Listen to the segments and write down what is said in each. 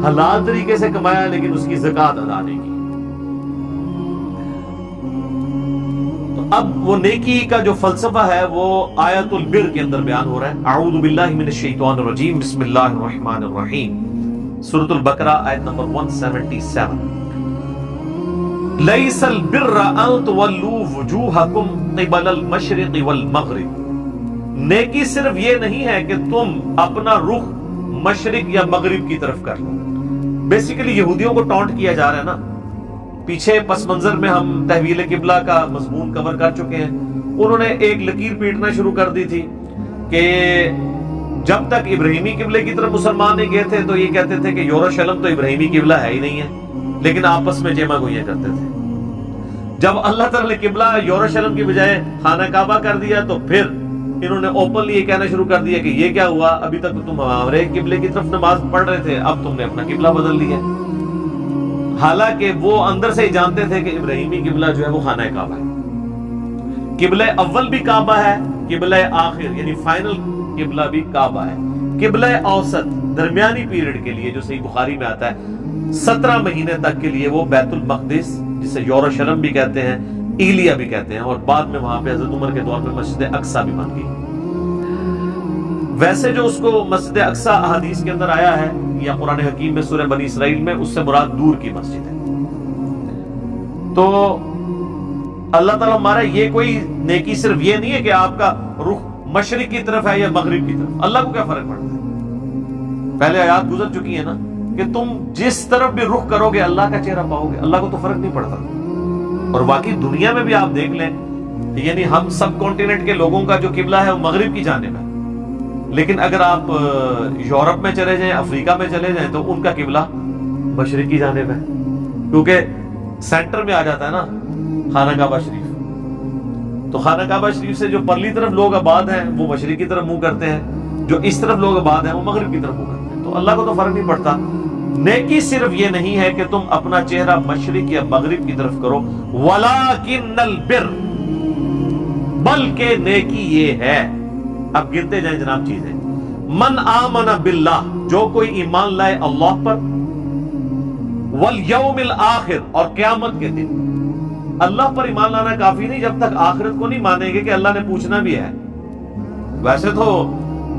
حلال طریقے سے کمایا لیکن اس کی زکوٰۃ ادا نہیں کی. تو اب وہ نیکی کا جو فلسفہ ہے وہ آیت البر کے اندر بیان ہو رہا ہے. اعوذ باللہ من الشیطان الرجیم، بسم اللہ الرحمن الرحیم، سورۃ البقرہ آیت نمبر 177. لیس البر ان تولوا وجوہکم قبل المشرق والمغرب. نیکی صرف یہ نہیں ہے کہ تم اپنا رخ مشرق یا مغرب کی طرف کر لو. بیسیکلی یہودیوں کو ٹونٹ کیا جا رہا ہے نا. پیچھے پس منظر میں ہم تحویل قبلہ کا مضمون کور کر چکے ہیں. انہوں نے ایک لکیر پیٹنا شروع کر دی تھی کہ جب تک ابراہیمی قبلے کی طرف مسلمان نہیں گئے تھے تو یہ کہتے تھے کہ یروشلم تو ابراہیمی قبلہ ہے ہی نہیں ہے، لیکن آپس میں جمع گوئیاں کرتے تھے. جب اللہ تعالیٰ نے قبلہ یروشلم کی بجائے خانہ کعبہ کر دیا تو پھر انہوں نے اوپنلی یہ کہنا شروع کر دیا کہ یہ کیا ہوا، ابھی تک تو تم ہمارے قبلے کی طرف نماز پڑھ رہے تھے، اب تم نے اپنا قبلہ بدل لیا. حالانکہ وہ اندر سے ہی جانتے تھے کہ ابراہیمی قبلہ جو ہے وہ خانہ کعبہ ہے. قبلہ اول بھی کعبہ ہے، قبلہ آخر یعنی فائنل قبلہ بھی کعبہ ہے. قبلہ اوسط درمیانی پیریڈ کے لیے جو صحیح بخاری میں آتا ہے 17 مہینے تک کے لیے وہ بیت المقدس جسے یروشلم بھی کہتے ہیں، ایلیا بھی کہتے ہیں، اور بعد میں وہاں پہ حضرت عمر کے دور میں مسجد اقصیٰ بھی بن گئی. ویسے جو اس کو مسجد اقصیٰ احادیث کے اندر آیا ہے یا قرآن حکیم میں سورہ بنی اسرائیل میں، اس سے مراد دور کی مسجد ہے. تو اللہ تعالیٰ ہمارا یہ کوئی نیکی صرف یہ نہیں ہے کہ آپ کا رخ مشرق کی طرف ہے یا مغرب کی طرف. اللہ کو کیا فرق پڑتا ہے؟ پہلے آیات گزر چکی ہے نا کہ تم جس طرف بھی رخ کرو گے اللہ کا چہرہ پاؤ گے. اللہ کو تو فرق نہیں پڑتا. اور واقعی دنیا میں بھی آپ دیکھ لیں، یعنی ہم سب کانٹیننٹ کے لوگوں کا جو قبلہ ہے وہ مغرب کی جانب ہے، لیکن اگر آپ یورپ میں چلے جائیں، افریقہ میں چلے جائیں تو ان کا قبلہ مشرق کی جانب ہے، کیونکہ سینٹر میں آ جاتا ہے نا خانہ کعبہ شریف. تو خانہ کعبہ شریف سے جو پرلی طرف لوگ آباد ہیں وہ مشرق کی طرف منہ کرتے ہیں، جو اس طرف لوگ آباد ہیں وہ مغرب کی طرف منہ کرتے ہیں. تو اللہ کو تو فرق نہیں پڑتا. نیکی صرف یہ نہیں ہے کہ تم اپنا چہرہ مشرق یا مغرب کی طرف کرو، وَلَٰكِنَّ الْبِرَّ، بلکہ نیکی یہ ہے. اب گنتے جائیں جناب چیزیں. من آمن باللہ، جو کوئی ایمان لائے اللہ پر، والیوم الآخر، اور قیامت کے دن. اللہ پر ایمان لانا کافی نہیں جب تک آخرت کو نہیں مانیں گے کہ اللہ نے پوچھنا بھی ہے. ویسے تو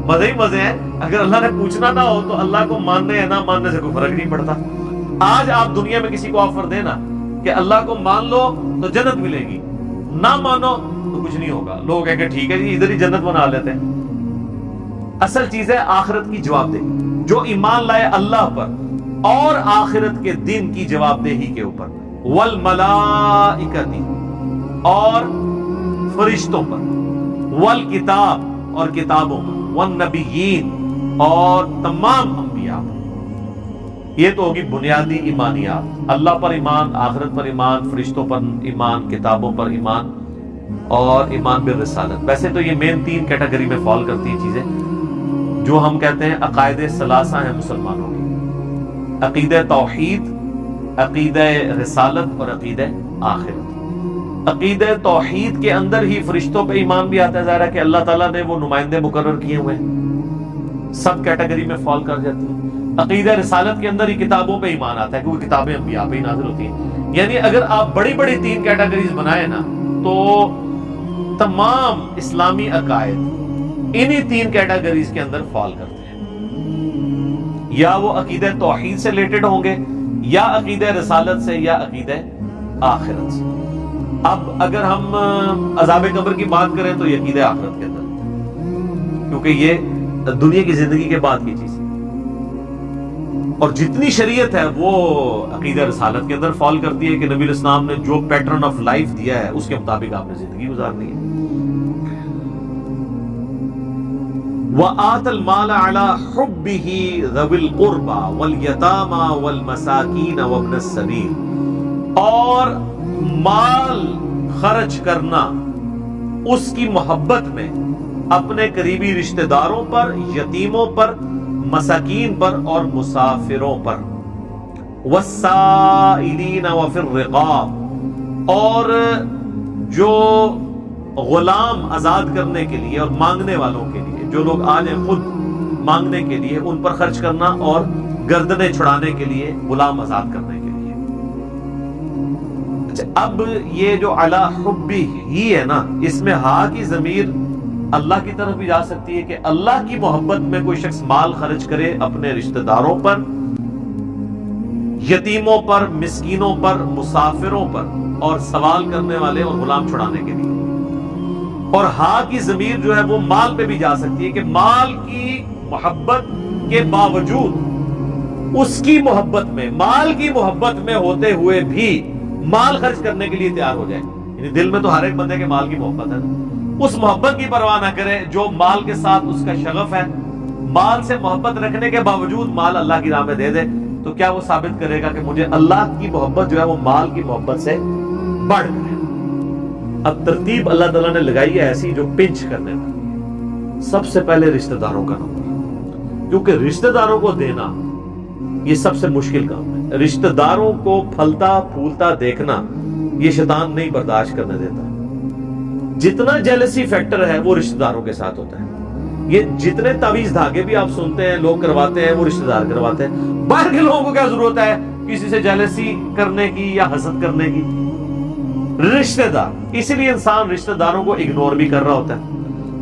مزے ہی مزے ہیں، اگر اللہ نے پوچھنا نہ ہو تو اللہ کو ماننے یا نہ ماننے سے کوئی فرق نہیں پڑتا. آج آپ دنیا میں کسی کو آفر دینا کہ اللہ کو مان لو تو جنت ملے گی، نہ مانو تو کچھ نہیں ہوگا. لوگ کہیں کہ ٹھیک ہے جی ادھر ہی جنت بنا لیتے ہیں. اصل چیز ہے آخرت کی جواب دہی. جو ایمان لائے اللہ پر اور آخرت کے دن کی جواب دہی کے اوپر، والملائکۃ، اور فرشتوں پر، والکتاب، اور کتابوں پر، والنبیین، اور تمام انبیاء پر. یہ تو ہوگی بنیادی ایمانیات. اللہ پر ایمان، آخرت پر ایمان، فرشتوں پر ایمان، کتابوں پر ایمان، اور ایمان بالرسالت. ویسے تو یہ مین 3 کیٹیگری میں فال کرتی ہیں چیزیں جو ہم کہتے ہیں عقائد ثلاثہ ہیں مسلمانوں کی: عقیدہ توحید، عقیدہ رسالت، اور عقیدہ آخرت. عقیدہ توحید کے اندر ہی فرشتوں پہ ایمان بھی آتا ہے. ظاہر ہے کہ اللہ تعالیٰ نے وہ نمائندے مقرر کیے ہوئے ہیں، سب کیٹیگری میں فال کر جاتی ہیں. عقیدہ رسالت کے اندر ہی کتابوں پہ ایمان آتا ہے کیونکہ کتابیں انبیاء پہ ہی نازل ہوتی ہیں. یعنی اگر آپ بڑی بڑی 3 کیٹیگریز بنائیں نا تو تمام اسلامی عقائد انہی 3 کیٹیگریز کے اندر فال کرتے ہیں. یا وہ عقیدہ توحید سے ریلیٹڈ ہوں گے، یا عقیدہ رسالت سے، یا عقیدہ آخرت سے. اب اگر ہم عذاب قبر کی بات کریں تو یہ عقیدہ آخرت کے اندر، کیونکہ یہ دنیا کی زندگی کے بعد کی چیز ہے. اور جتنی شریعت ہے وہ عقیدہ رسالت کے اندر فال کرتی ہے کہ نبی الاسلام نے جو پیٹرن آف لائف دیا ہے اس کے مطابق آپ نے زندگی گزارنی ہے. وَآتَ الْمَالَ عَلَى حُبِّهِ ذَوِي الْقُرْبَى وَالْيَتَامَى وَالْمَسَاكِينَ وَابْنَ السَّبِيلِ، اور مال خرچ کرنا اس کی محبت میں اپنے قریبی رشتہ داروں پر، یتیموں پر، مساکین پر، اور مسافروں پر. وَالسَّائِلِينَ وَفِي الرِّقَابِ، اور جو غلام آزاد کرنے کے لیے اور مانگنے والوں کے لیے، جو لوگ آ جائیں خود مانگنے کے لیے، ان پر خرچ کرنا اور گردنیں چھڑانے کے لیے، غلام آزاد کرنے کے لیے۔ اچھا، اب یہ جو علی حبی ہی ہے نا، اس میں ہاں کی ضمیر اللہ کی طرف بھی جا سکتی ہے کہ اللہ کی محبت میں کوئی شخص مال خرچ کرے اپنے رشتہ داروں پر، یتیموں پر، مسکینوں پر، مسافروں پر، اور سوال کرنے والے اور غلام چھڑانے کے لیے۔ اور ہاں کی ضمیر جو ہے وہ مال پہ بھی جا سکتی ہے کہ مال کی محبت کے باوجود، اس کی محبت میں، مال کی محبت میں ہوتے ہوئے بھی مال خرچ کرنے کے لیے تیار ہو جائے۔ یعنی دل میں تو ہر ایک بندے کے مال کی محبت ہے نا، اس محبت کی پرواہ نہ کرے جو مال کے ساتھ اس کا شغف ہے، مال سے محبت رکھنے کے باوجود مال اللہ کی راہ میں دے دے، تو کیا وہ ثابت کرے گا کہ مجھے اللہ کی محبت جو ہے وہ مال کی محبت سے بڑھ کر ہے۔ اب ترتیب اللہ تعالیٰ نے لگائی ہے ایسی جو پنچ کرنے میں، سب سے پہلے رشتہ داروں کا نمبر، کیونکہ رشتہ داروں کو دینا یہ سب سے مشکل کام ہے۔ رشتہ داروں کو پھلتا پھولتا دیکھنا یہ شیطان نہیں برداشت کرنے دیتا۔ جتنا جیلسی فیکٹر ہے وہ رشتہ داروں کے ساتھ ہوتا ہے۔ یہ جتنے تعویذ دھاگے بھی آپ سنتے ہیں لوگ کرواتے ہیں وہ رشتہ دار کرواتے ہیں۔ باہر کے لوگوں کو کیا ضرورت ہے کسی سے جیلسی کرنے کی یا حسد کرنے کی؟ رشتہ دار، اسی لیے انسان رشتہ داروں کو اگنور بھی کر رہا ہوتا ہے۔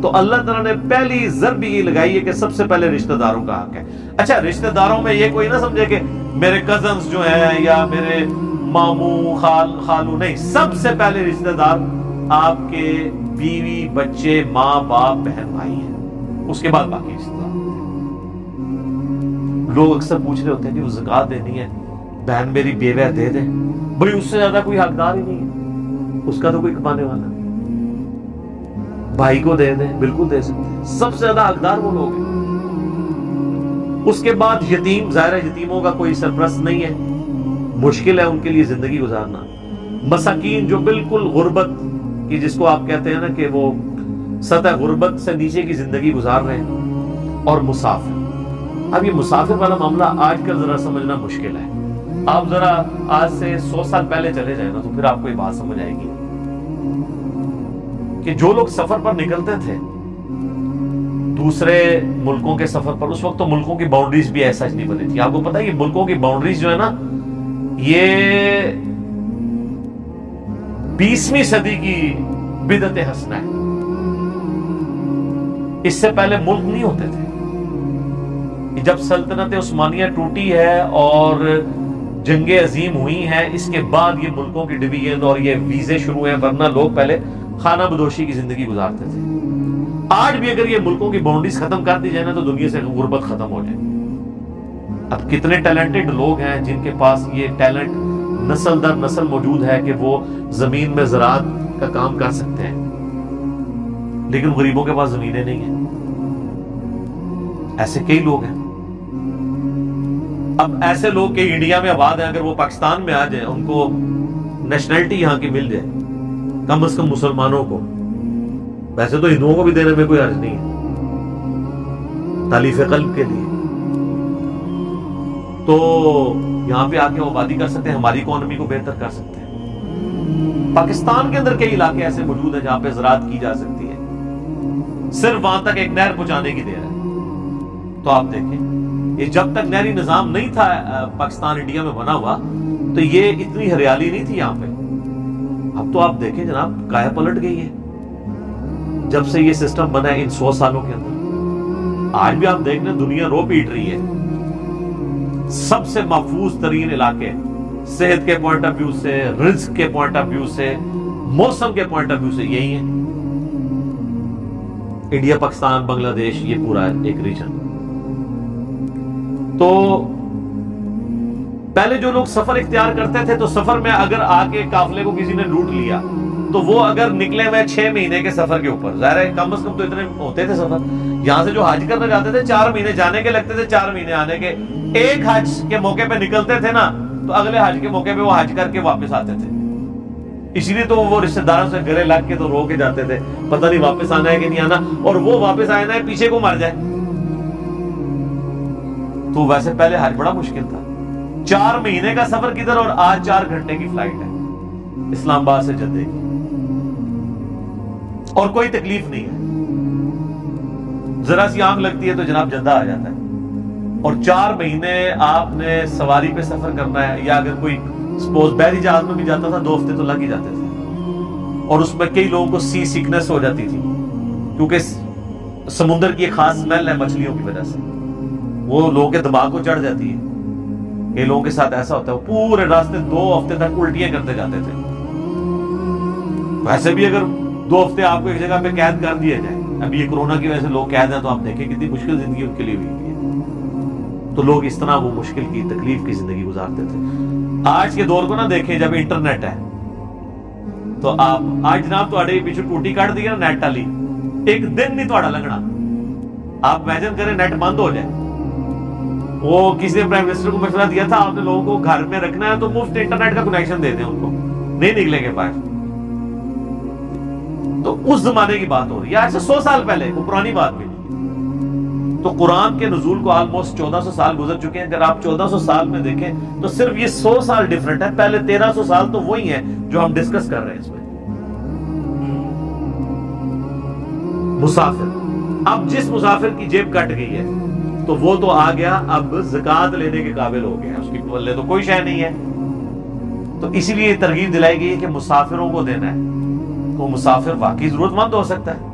تو اللہ تعالیٰ نے پہلی ضرب یہ لگائی ہے کہ سب سے پہلے رشتہ داروں کا حق ہے۔ اچھا، رشتہ داروں میں یہ کوئی نہ سمجھے کہ میرے کزنز جو ہیں یا میرے ماموں خالو، نہیں، سب سے پہلے رشتہ دار آپ کے بیوی، بچے، ماں باپ، بہن بھائی ہیں، اس کے بعد باقی رشتہ دار۔ لوگ اکثر پوچھ رہے ہوتے ہیں کہ وہ زکوٰۃ دینی ہے، بہن میری بیوہ دے دے، بھئی اس سے زیادہ کوئی حقدار ہی نہیں ہے، اس کا تو کوئی کمانے والا نہیں، بھائی کو دے دیں، بالکل دے سکتے ہیں، سب سے زیادہ حقدار وہ لوگ ہیں۔ اس کے بعد یتیم، ظاہر ہے یتیموں کا کوئی سرپرست نہیں ہے، مشکل ہے ان کے لیے زندگی گزارنا۔ مساکین جو بالکل غربت کی، جس کو آپ کہتے ہیں نا کہ وہ سطح غربت سے نیچے کی زندگی گزار رہے ہیں، اور مسافر۔ اب یہ مسافر والا معاملہ آج کل ذرا سمجھنا مشکل ہے۔ آپ ذرا آج سے 100 سال پہلے چلے جائیں نا تو پھر آپ کو یہ بات سمجھ آئے گی کہ جو لوگ سفر پر نکلتے تھے دوسرے ملکوں کے سفر پر، اس وقت تو ملکوں کی باؤنڈریز بھی ایسا نہیں بنی تھی۔ آپ کو پتا ہے یہ ملکوں کی باؤنڈریز جو ہے نا، یہ 20ویں صدی کی بدعت حسنہ ہے۔ اس سے پہلے ملک نہیں ہوتے تھے۔ جب سلطنت عثمانیہ ٹوٹی ہے اور جنگیں عظیم ہوئی ہیں، اس کے بعد یہ ملکوں کی ڈویژن اور یہ ویزے شروع ہیں، ورنہ لوگ پہلے خانہ بدوشی کی زندگی گزارتے تھے۔ آج بھی اگر یہ ملکوں کی باؤنڈریز ختم کر دی جائے نا تو دنیا سے غربت ختم ہو جائے۔ اب کتنے ٹیلنٹڈ لوگ ہیں جن کے پاس یہ ٹیلنٹ نسل در نسل موجود ہے کہ وہ زمین میں زراعت کا کام کر سکتے ہیں، لیکن غریبوں کے پاس زمینیں نہیں ہیں۔ ایسے کئی لوگ ہیں۔ اب ایسے لوگ کہ انڈیا میں آباد ہیں، اگر وہ پاکستان میں آ جائیں، ان کو نیشنلٹی یہاں کی مل جائے، کم از کم مسلمانوں کو، ویسے تو ہندوؤں کو بھی دینے میں کوئی حرج نہیں ہے تالیف قلب کے لیے، تو یہاں پہ آ کے آبادی کر سکتے ہیں، ہماری اکانومی کو بہتر کر سکتے ہیں۔ پاکستان کے اندر کئی علاقے ایسے موجود ہیں جہاں پہ زراعت کی جا سکتی ہے، صرف وہاں تک ایک نہر پہنچانے کی دیر ہے۔ تو آپ دیکھیں، یہ جب تک نہری نظام نہیں تھا پاکستان انڈیا میں بنا ہوا تو یہ اتنی ہریالی نہیں تھی یہاں پہ۔ اب تو آپ دیکھیں جناب، کایا پلٹ گئی ہے جب سے یہ سسٹم بنا ہے ان 100 سالوں کے اندر۔ آج بھی آپ دیکھ لیں، دنیا رو پیٹ رہی ہے۔ سب سے محفوظ ترین علاقے صحت کے پوائنٹ آف ویو سے، رزق کے پوائنٹ آف ویو سے، موسم کے پوائنٹ آف ویو سے یہی ہے۔ انڈیا، پاکستان، بنگلہ دیش، یہ پورا ایک ریجن۔ تو پہلے جو لوگ سفر اختیار کرتے تھے تو سفر میں اگر آ کے قافلے کو کسی نے لوٹ لیا تو وہ اگر نکلے ہوئے 6 مہینے کے سفر کے اوپر، ظاہر ہے کم از کم تو اتنے ہوتے تھے سفر۔ یہاں سے جو حج کرنے جاتے تھے 4 مہینے جانے کے لگتے تھے، 4 مہینے آنے کے۔ ایک حج کے موقع پہ نکلتے تھے نا تو اگلے حج کے موقع پہ وہ حج کر کے واپس آتے تھے۔ اسی لیے تو وہ رشتہ داروں سے گلے لگ کے تو رو کے جاتے تھے، پتہ نہیں واپس آنا ہے کہ نہیں آنا، اور وہ واپس آنا ہے پیچھے کو مر جائے۔ تو ویسے پہلے حج بڑا مشکل تھا۔ 4 مہینے کا سفر کدھر، اور آج 4 گھنٹے کی فلائٹ ہے اسلام آباد سے جدہ کی، اور کوئی تکلیف نہیں ہے۔ ذرا سی آنکھ لگتی ہے تو جناب جدہ آ جاتا ہے، اور 4 مہینے آپ نے سواری پہ سفر کرنا ہے، یا اگر کوئی سپوز بحری جہاز میں بھی جاتا تھا 2 ہفتے تو لگ ہی جاتے تھے، اور اس میں کئی لوگوں کو سی سیکنس ہو جاتی تھی، کیونکہ سمندر کی ایک خاص اسمیل ہے مچھلیوں کی وجہ سے، وہ لوگوں کے دماغ کو چڑھ جاتی ہے۔ کئی لوگوں کے ساتھ ایسا ہوتا ہے وہ پورے راستے 2 ہفتے تک الٹیاں کرتے جاتے تھے۔ ویسے بھی اگر 2 ہفتے آپ کو ایک جگہ پہ قید کر دیا جائے، ابھی یہ کورونا کی وجہ سے لوگ قید ہیں تو آپ دیکھیں کتنی مشکل زندگی ان کے لیے ہوئی ہے، تو لوگ اس طرح وہ مشکل کی تکلیف کی زندگی گزارتے تھے۔ آج کے دور کو نہ دیکھیں، جب انٹرنیٹ ہے تو آپ آج جناب تھوڑے پیچھے ٹوٹی کٹ دی نا نیٹ والی، ایک دن نہیں تھوڑا لگنا، آپ امیجن کریں نیٹ بند ہو جائے۔ وہ کسی نے پرائم منسٹر کو مشورہ دیا تھا آپ نے لوگوں کو گھر میں رکھنا ہے تو مفت انٹرنیٹ کا کنیکشن دے دیں ان کو، نہیں نکلیں گے باہر۔ تو اس زمانے کی بات ہو رہی ہے، آج سے 100 سال پہلے، وہ پرانی بات بھی نہیں۔ تو قرآن کے نزول کو آلموسٹ 1400 سال گزر چکے ہیں۔ اگر آپ 1400 سال میں دیکھیں تو صرف یہ 100 سال ڈیفرنٹ ہے، پہلے 1300 سال تو وہی ہیں جو ہم ڈسکس کر رہے ہیں اس میں۔ مسافر، اب جس مسافر کی جیب کٹ گئی ہے تو وہ تو آ گیا، اب زکوٰۃ لینے کے قابل ہو گیا، اس کی پلے تو کوئی شے نہیں ہے، تو اسی لیے ترغیب دلائی گئی ہے کہ مسافروں کو دینا ہے۔ تو مسافر واقعی ضرورت مند ہو سکتا ہے،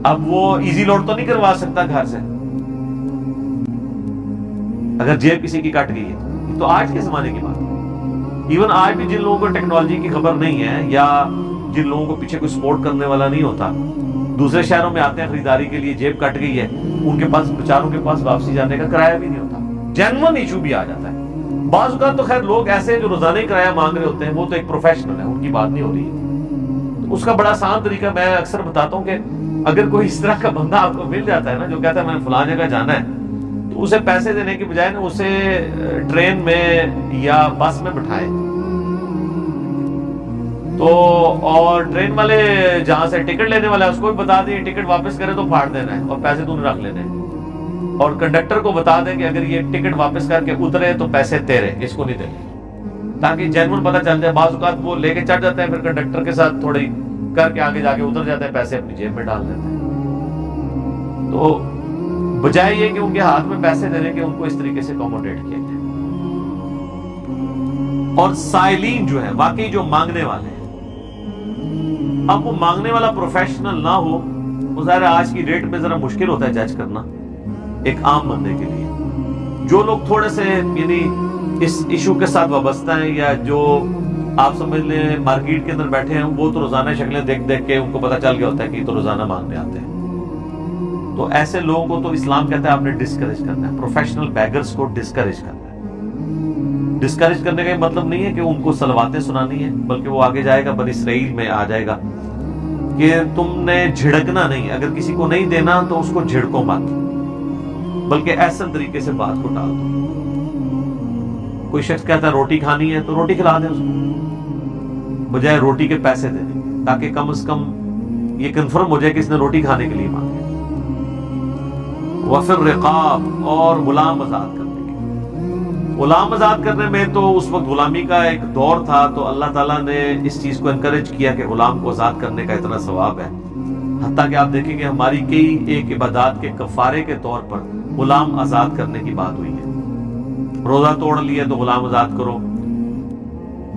اب وہ ایزی لوڈ تو نہیں کروا سکتا گھر سے، اگر جیب کسی کی کٹ گئی ہے تو آج کے زمانے کی بات ہے۔ ایون آج بھی جن لوگوں کو ٹیکنالوجی کی خبر نہیں ہے، یا جن لوگوں کو پیچھے کوئی سپورٹ کرنے والا نہیں ہوتا، دوسرے شہروں میں آتے ہیں خریداری کے لیے، جیب کٹ گئی ہے، ان کے پاس بیچاروں کے پاس واپسی جانے کا کرایہ بھی نہیں ہوتا، جینوئن ایشو بھی آ جاتا ہے۔ بعض اوقات تو خیر لوگ ایسے جو روزانہ ہی کرایہ مانگ رہے ہوتے ہیں، وہ تو ایک پروفیشنل ہے، ان کی بات نہیں ہو رہی ہے۔ تو اس کا بڑا آسان طریقہ میں اکثر بتاتا ہوں کہ اگر کوئی اس طرح کا بندہ آپ کو مل جاتا ہے نا، جو کہتا ہے میں نے فلاں جگہ جانا ہے، تو اسے پیسے دینے کی بجائے نا اسے ٹرین میں یا بس میں بٹھائے، تو اور ٹرین والے جہاں سے ٹکٹ لینے والا ہے اس کو بھی بتا دیں ٹکٹ واپس کرے تو پھاڑ دینا ہے اور پیسے تو رکھ لینے ہیں، اور کنڈکٹر کو بتا دیں کہ اگر یہ ٹکٹ واپس کر کے اترے تو پیسے تیرے، اس کو نہیں دینے، تاکہ جینوئن پتہ چل جائے۔ بعض اوقات وہ لے کے چڑھ جاتے ہیں، پھر کنڈکٹر کے ساتھ تھوڑی کر کے آگے جا کے اتر جاتے ہیں، پیسے اپنی جیب میں ڈال دیتے ہیں۔ تو بجائے یہ کہ ان کے ہاتھ میں پیسے دینے کے، ان کو اس طریقے سے اکوموڈیٹ کیا جائے۔ اور سائلین جو ہے واقعی جو مانگنے والے ہیں، اب وہ مانگنے والا پروفیشنل نہ ہو، وہ ظاہر آج کی ڈیٹ میں ذرا مشکل ہوتا ہے جج کرنا ایک عام بندے کے لیے۔ جو لوگ تھوڑے سے یعنی اس ایشو کے ساتھ وابستہ ہیں، یا جو آپ سمجھ لیں مارکیٹ کے اندر بیٹھے ہیں، وہ تو روزانہ شکلیں دیکھ دیکھ کے ان کو پتہ چل گیا ہوتا ہے کہ یہ تو روزانہ مانگنے آتے ہیں، تو ایسے لوگوں کو تو اسلام کہتا ہے آپ نے ڈسکریج کرنا ہے، پروفیشنل بیگرز کو ڈسکریج کرنا ہے۔ ڈسکریج کرنے کا یہ مطلب نہیں ہے کہ ان کو صلواتیں سنانی ہے، بلکہ وہ آگے جائے گا، بنی اسرائیل میں آ جائے گا کہ تم نے جھڑکنا نہیں، اگر کسی کو نہیں دینا تو اس کو جھڑکو مت، بلکہ احسن طریقے سے بات کو ٹال دو۔ کوئی شخص کہتا ہے روٹی کھانی ہے تو روٹی کھلا دیں اس کو، بجائے روٹی کے پیسے دے دیں، تاکہ کم از کم یہ کنفرم ہو جائے کہ اس نے روٹی کھانے کے لیے مانگے۔ وفر رقاب، اور غلام آزاد کرنے کے، غلام آزاد کرنے میں تو اس وقت غلامی کا ایک دور تھا، تو اللہ تعالیٰ نے اس چیز کو انکریج کیا کہ غلام کو آزاد کرنے کا اتنا ثواب ہے، حتیٰ کہ آپ دیکھیں کہ ہماری کئی ایک عبادات کے کفارے کے طور پر غلام آزاد کرنے کی بات ہوئی ہے۔ روزہ توڑ لیا تو غلام آزاد کرو،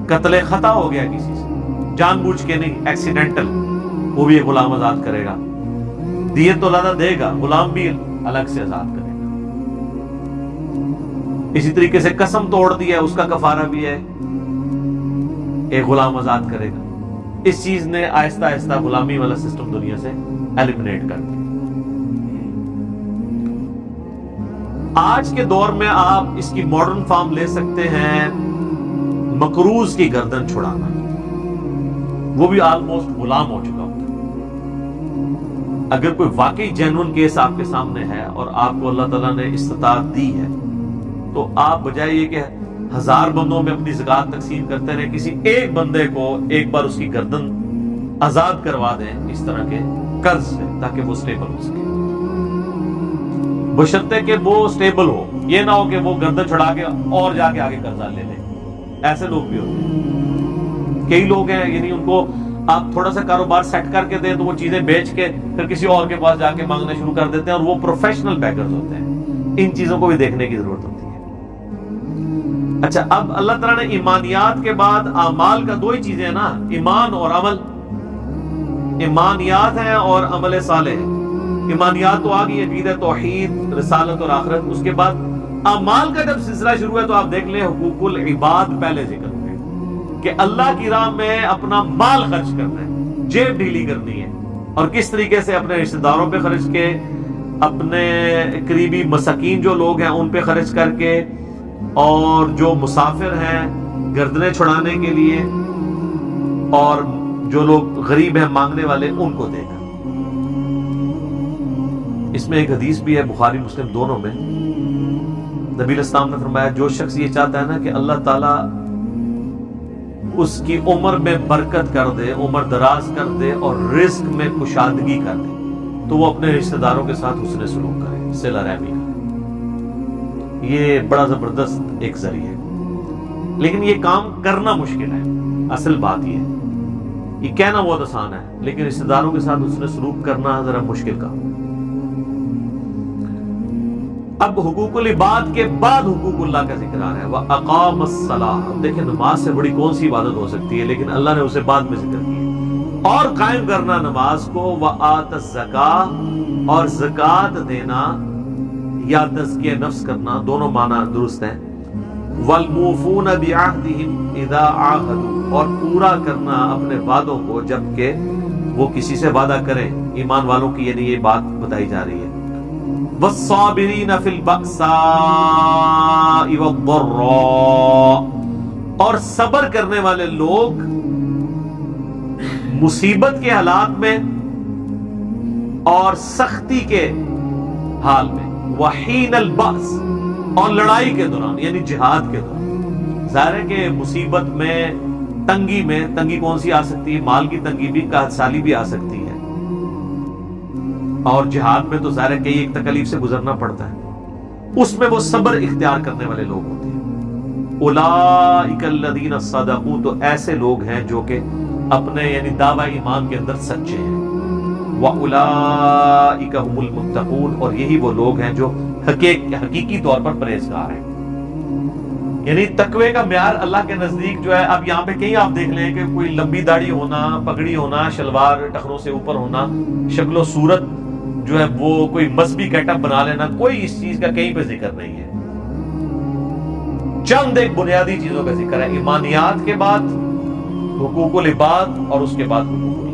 قتل خطا ہو گیا کسی سے، جان بوجھ کے نہیں، ایکسیڈنٹل، وہ بھی ایک غلام آزاد کرے گا، دیت تو اللہ دے گا، غلام بھی الگ سے آزاد کرے گا۔ اسی طریقے سے قسم توڑ دیا، اس کا کفارہ بھی ہے، ایک غلام آزاد کرے گا۔ اس چیز نے آہستہ آہستہ غلامی والا سسٹم دنیا سے ایلیمنیٹ کر دیا۔ آج کے دور میں آپ اس کی ماڈرن فارم لے سکتے ہیں، مقروض کی گردن چھڑانا، وہ بھی آلموسٹ غلام ہو چکا ہوتا ہے۔ اگر کوئی واقعی جینوئن کیس آپ کے سامنے ہے اور آپ کو اللہ تعالیٰ نے استطاعت دی ہے، تو آپ بجائے یہ کہ 1000 بندوں میں اپنی زکوٰۃ تقسیم کرتے رہے، کسی ایک بندے کو ایک بار اس کی گردن آزاد کروا دیں اس طرح کے قرض سے، تاکہ وہ سٹیبل ہو سکے، بشرطے کہ وہ سٹیبل ہو، یہ نہ ہو کہ وہ گردن چھڑا کے اور جا کے آگے قرضہ لے لے۔ ایسے لوگ بھی ہوتے ہیں، کئی لوگ ہیں یعنی ان کو آپ تھوڑا سا کاروبار سیٹ کر کے دیں تو وہ چیزیں بیچ کے پھر کسی اور کے پاس جا کے مانگنا شروع کر دیتے ہیں، اور وہ پروفیشنل بیگرز ہوتے ہیں. ان چیزوں کو بھی دیکھنے کی ضرورت ہوتی ہے. اچھا، اب اللہ تعالیٰ نے ایمانیات کے بعد اعمال کا دو ہی چیزیں ہیں نا، ایمان اور عمل. ایمانیات ہیں اور عمل صالح. ایمانیات تو آ گئی، عقیدہ، توحید، رسالت اور آخرت. اس کے بعد اعمال کا جب سلسلہ شروع ہے تو آپ دیکھ لیں حقوق العباد پہلے ذکر ہوئے کہ اللہ کی راہ میں اپنا مال خرچ کرنا ہے، جیب ڈھیلی کرنی ہے، اور کس طریقے سے اپنے رشتہ داروں پہ خرچ کے، اپنے قریبی مساکین جو لوگ ہیں ان پہ خرچ کر کے، اور جو مسافر ہیں گردنیں چھڑانے کے لیے، اور جو لوگ غریب ہیں مانگنے والے ان کو دے کر. اس میں ایک حدیث بھی ہے بخاری مسلم دونوں میں. نبی علیہ السلام نے فرمایا جو شخص یہ چاہتا ہے نا کہ اللہ تعالیٰ اس کی عمر میں برکت کر دے، عمر دراز کر دے اور رزق میں کشادگی کر دے، تو وہ اپنے رشتہ داروں کے ساتھ حسن سلوک کرے، صلہ رحمی کرے. یہ بڑا زبردست ایک ذریعہ ہے، لیکن یہ کام کرنا مشکل ہے. اصل بات یہ ہے، یہ کہنا بہت آسان ہے، لیکن رشتہ داروں کے ساتھ حسن سلوک کرنا ذرا مشکل کام. اب حقوق العباد کے بعد حقوق اللہ کا ذکر آ رہا ہے. وَأَقَامَ الصَّلَاةَ. اب دیکھیں نماز سے بڑی کون سی عبادت ہو سکتی ہے، لیکن اللہ نے اسے بعد میں ذکر کیا. اور قائم کرنا نماز کو. وَآتَ الزَّكَاةَ. اور زکوٰۃ دینا یا تزکیہ نفس کرنا، دونوں معنی درست ہیں. وَالْمُوفُونَ بِعَهْدِهِمْ إِذَا عَاهَدُوا. اور پورا کرنا اپنے وعدوں کو جب کہ وہ کسی سے وعدہ کریں. ایمان والوں کی یعنی یہ بات بتائی جا رہی ہے. وَالصَّابِرِينَ فِي الْبَأْسَاءِ وَالضَّرَّاءِ. اور صبر کرنے والے لوگ مصیبت کے حالات میں اور سختی کے حال میں. وَحِينَ الْبَأْسِ. اور لڑائی کے دوران یعنی جہاد کے دوران. ظاہر ہے کہ مصیبت میں، تنگی میں، تنگی کون سی آ سکتی ہے؟ مال کی تنگی بھی، قحط سالی بھی آ سکتی ہے، اور جہاد میں تو ظاہر ہے کہ ایک تکلیف سے گزرنا پڑتا ہے. اس میں وہ صبر اختیار کرنے والے لوگ ہوتے ہیں. اولئک الذین صدقوا. تو ایسے لوگ ہیں جو کہ اپنے یعنی دعوی ایمان کے اندر سچے ہیں. واولئک هم المتقون. اور یہی وہ لوگ ہیں جو حقیقی طور پر پرہیزگار ہیں. یعنی تقوی کا معیار اللہ کے نزدیک جو ہے، اب یہاں پہ کہیں آپ دیکھ لیں کہ کوئی لمبی داڑھی ہونا، پگڑی ہونا، شلوار ٹخنوں سے اوپر ہونا، شکل و صورت جو ہے وہ کوئی مذہبی گیٹ اپ بنا لینا، کوئی اس چیز کا کہیں پہ ذکر نہیں ہے. چند ایک بنیادی چیزوں کا ذکر ہے. ایمانیات کے بعد حقوق العباد، اور اس کے بعد حقوق اللہ.